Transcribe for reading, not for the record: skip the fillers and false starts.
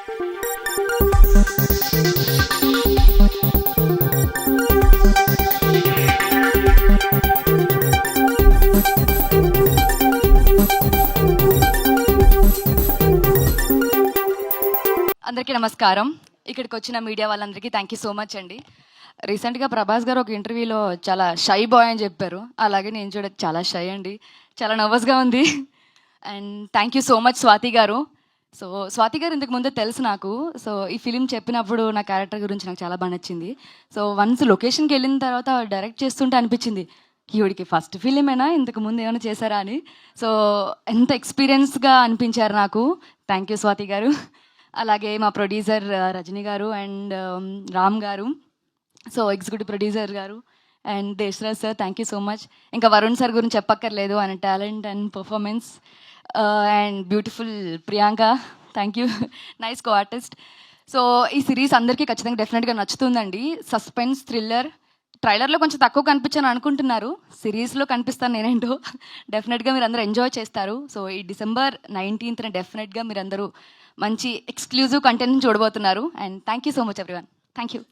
అందరికీ నమస్కారం. ఇక్కడికి వచ్చిన మీడియా వాళ్ళందరికీ థ్యాంక్ యూ సో మచ్ అండి. రీసెంట్గా ప్రభాస్ గారు ఒక ఇంటర్వ్యూలో చాలా షై బాయ్ అని చెప్పారు. అలాగే నేను చూడ చాలా షై అండి, చాలా నర్వస్గా ఉంది. And thank you so much Swathi గారు. సో స్వాతి గారు ఇంతకు ముందే తెలుసు నాకు. సో ఈ ఫిలిం చెప్పినప్పుడు నా క్యారెక్టర్ గురించి నాకు చాలా బాగా నచ్చింది. సో వన్స్ లొకేషన్కి వెళ్ళిన తర్వాత డైరెక్ట్ చేస్తుంటే అనిపించింది, ఈవిడికి ఫస్ట్ ఫిలిమేనా, ఇంతకు ముందు ఏమైనా చేశారా అని. సో ఎంత ఎక్స్పీరియన్స్గా అనిపించారు నాకు. థ్యాంక్ యూ స్వాతి గారు. అలాగే మా ప్రొడ్యూసర్ రజనీ గారు అండ్ రామ్ గారు, సో ఎగ్జిక్యూటివ్ ప్రొడ్యూసర్ గారు and Deshraj sir, thank you so much. ఇంకా వరుణ్ సార్ గురించి చెప్పక్కర్లేదు, ఆయన talent and performance. And beautiful Priyanka, thank you, nice co artist. So ఈ సిరీస్ అందరికీ ఖచ్చితంగా డెఫినెట్గా నచ్చుతుందండి. Suspense thriller. ట్రైలర్లో కొంచెం తక్కువ కనిపించాను అనుకుంటున్నారు, సిరీస్లో కనిపిస్తాను నేనేంటో. డెఫినెట్గా మీరు అందరూ ఎంజాయ్ చేస్తారు. సో ఈ December 19th డెఫినెట్గా మీరు అందరూ మంచి ఎక్స్క్లూజివ్ కంటెంట్ చూడబోతున్నారు. And thank you so much everyone. Thank you.